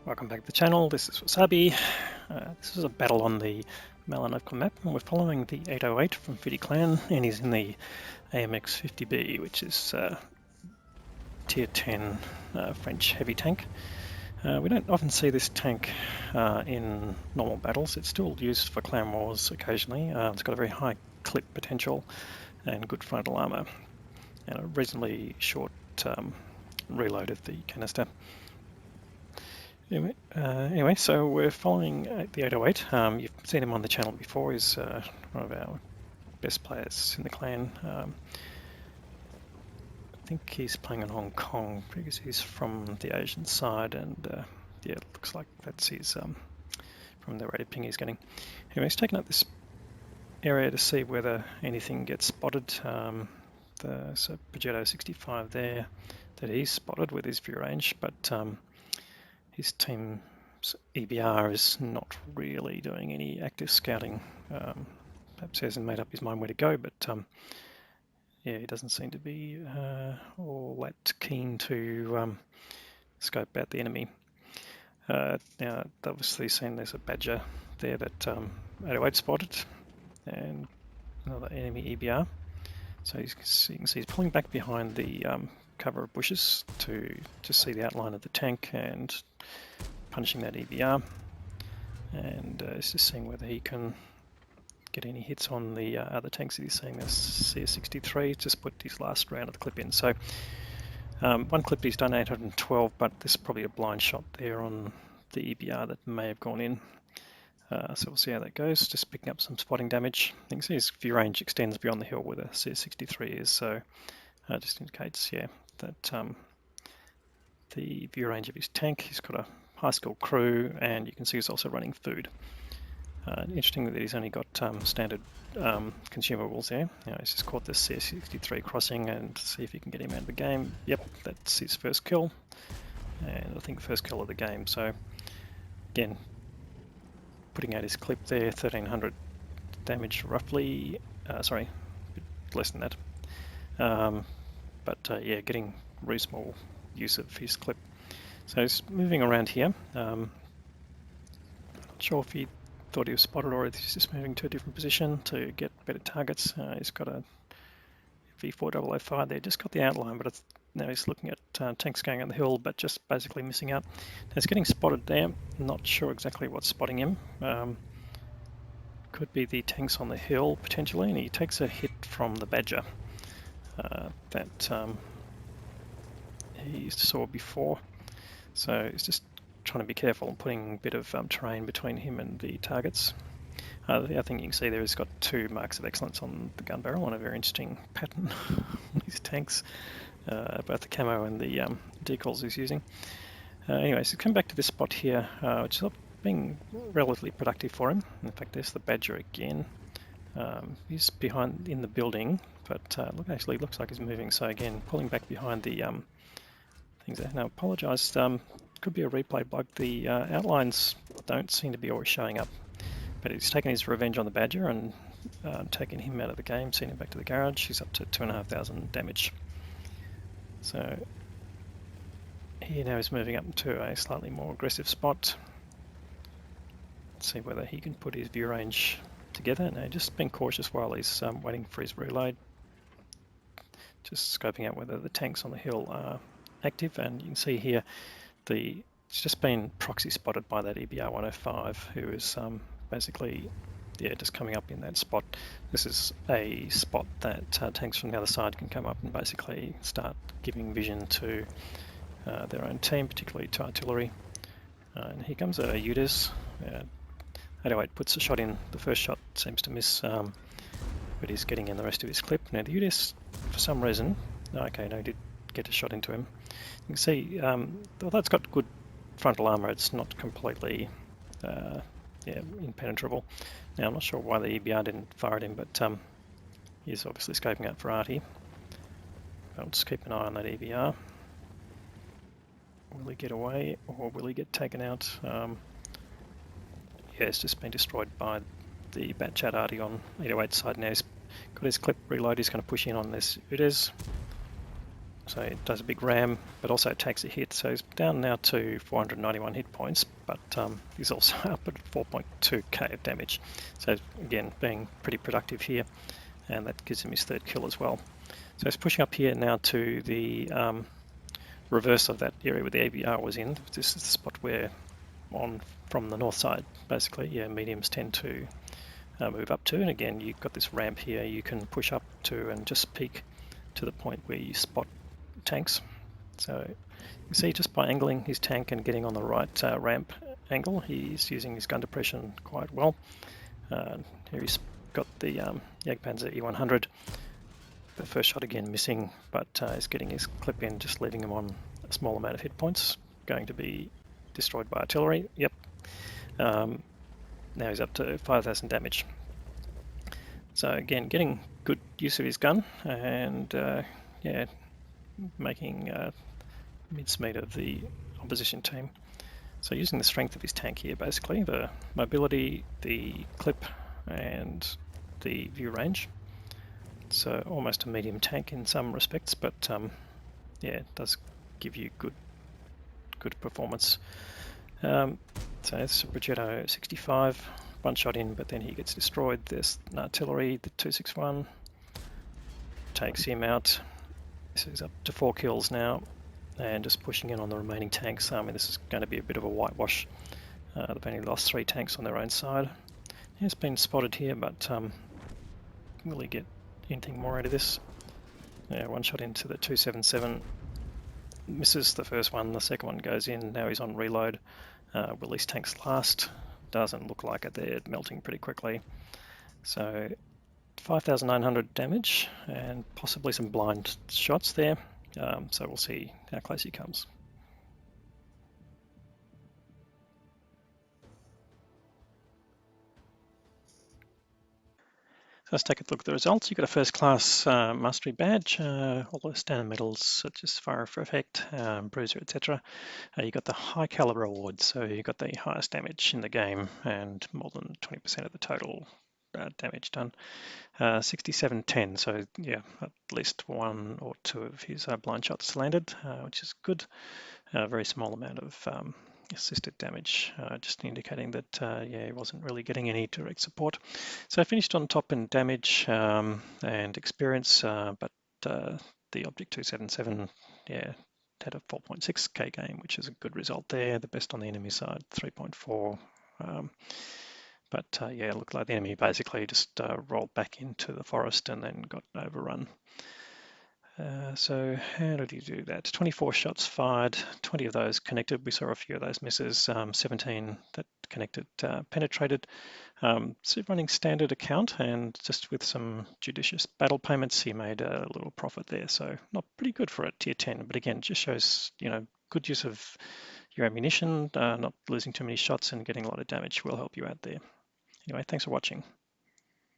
Welcome back to the channel. This is Wasabi. This is a battle on the Malinovka map, and we're following the 808 from Fiddy Clan, and he's in the AMX 50B, which is tier 10 French heavy tank. We don't often see this tank in normal battles. It's still used for clan wars occasionally. It's got a very high clip potential and good frontal armor, and a reasonably short reload of the canister. Anyway, so we're following the 808. You've seen him on the channel before. He's one of our best players in the clan. I think he's playing in Hong Kong because he's from the Asian side, and yeah, it looks like that's his from the rate of ping he's getting. Anyway, he's taken up this area to see whether anything gets spotted. There's a Peugeot 65 there that he's spotted with his view range, but his team's EBR is not really doing any active scouting. Perhaps he hasn't made up his mind where to go, but yeah, he doesn't seem to be all that keen to scope out the enemy. Now, obviously seen there's a Badger there that 808 spotted, and another enemy EBR. So you can see he's pulling back behind the cover of bushes to see the outline of the tank and punishing that EBR, and it's just seeing whether he can get any hits on the other tanks that he's seeing. This CS63 just put his last round of the clip in. So one clip he's done 812, but this is probably a blind shot there on the EBR that may have gone in. So we'll see how that goes. Just picking up some spotting damage. You can see his view range extends beyond the hill where the CS63 is, so just indicates, yeah, that the view range of his tank. He's got a high skilled crew, and you can see he's also running food. Interesting that he's only got standard consumables there. He's just caught this CS63 crossing, and see if he can get him out of the game. Yep, that's his first kill, and I think first kill of the game. So again, putting out his clip there, 1300 damage roughly. Sorry, a bit less than that. But yeah, getting reasonable use of his clip. So he's moving around here. Not sure if he thought he was spotted or if he's just moving to a different position to get better targets. He's got a V4005 there, just got the outline, but now he's looking at tanks going up the hill, but just basically missing out. Now he's getting spotted there. Not sure exactly what's spotting him. Could be the tanks on the hill potentially, and he takes a hit from the Badger that he saw before. So he's just trying to be careful and putting a bit of terrain between him and the targets. The other thing you can see there is got two marks of excellence on the gun barrel, on a very interesting pattern on these tanks, both the camo and the decals he's using. Anyway, so come back to this spot here, which is being relatively productive for him. In fact, there's the Badger again. He's behind in the building, but actually looks like he's moving. So again, pulling back behind the things there. Now, apologise, could be a replay bug. The outlines don't seem to be always showing up, but he's taken his revenge on the Badger and taken him out of the game, sent him back to the garage. He's up to 2,500 damage. So here now he's moving up to a slightly more aggressive spot. Let's see whether he can put his view range together. Now, just being cautious while he's waiting for his reload. Just scoping out whether the tanks on the hill are active, and you can see here it's just been proxy spotted by that EBR 105, who is basically, yeah, just coming up in that spot. This is a spot that tanks from the other side can come up and basically start giving vision to their own team, particularly to artillery. And here comes a UDES. 808 puts a shot in. The first shot seems to miss, but he's getting in the rest of his clip. Now the UDES, for some reason, okay, no, he did get a shot into him. You can see, although it's got good frontal armor, it's not completely impenetrable. Now I'm not sure why the EBR didn't fire at him, but he's obviously scoping out for arty. I'll just keep an eye on that EBR. Will he get away, or will he get taken out? Yeah, it's just been destroyed by the Batchat arty on 808 side. Now he's got his clip reload. He's going to push in on this UDES. So it does a big ram, but also takes a hit. So he's down now to 491 hit points, but he's also up at 4.2k of damage. So again, being pretty productive here, and that gives him his third kill as well. So he's pushing up here now to the reverse of that area where the ABR was in. This is the spot where from the north side, basically, yeah, mediums tend to move up to. And again, you've got this ramp here you can push up to and just peek to the point where you spot tanks. So you see, just by angling his tank and getting on the right ramp angle, he's using his gun depression quite well. Here he's got the Jagdpanzer E100. The first shot again missing, but he's getting his clip in, just leaving him on a small amount of hit points. Going to be destroyed by artillery. Yep. Now he's up to 5,000 damage. So again, getting good use of his gun, and yeah, making mincemeat of the opposition team. So using the strength of his tank here, basically, the mobility, the clip, and the view range. So almost a medium tank in some respects, but yeah, it does give you good performance. So it's a Progetto 65, one shot in, but then he gets destroyed. There's an artillery, the 261 takes him out. So he's up to 4 kills now, and just pushing in on the remaining tanks. I mean, this is going to be a bit of a whitewash. They've only lost 3 tanks on their own side. It's been spotted here, but will he get anything more out of this? Yeah, one shot into the 277. Misses the first one, the second one goes in. Now he's on reload. Will these tanks last? Doesn't look like it. They're melting pretty quickly. So 5,900 damage and possibly some blind shots there. So we'll see how close he comes. So let's take a look at the results. You've got a first class mastery badge, all the standard medals such as Fire for Effect, Bruiser, etc. You got the high caliber awards, so you got the highest damage in the game and more than 20% of the total damage done. 6710, so yeah, at least 1 or 2 of his blind shots landed, which is good. A very small amount of assisted damage, just indicating that yeah, he wasn't really getting any direct support. So I finished on top in damage and experience, but the Object 277, yeah, had a 4.6k game, which is a good result there. The best on the enemy side, 3.4. But yeah, it looked like the enemy basically just rolled back into the forest and then got overrun. So how did he do that? 24 shots fired, 20 of those connected. We saw a few of those misses, 17 that connected penetrated. So running standard account, and just with some judicious battle payments, he made a little profit there. So not pretty good for a tier 10, but again, it just shows, you know, good use of your ammunition, not losing too many shots and getting a lot of damage will help you out there. Anyway, thanks for watching.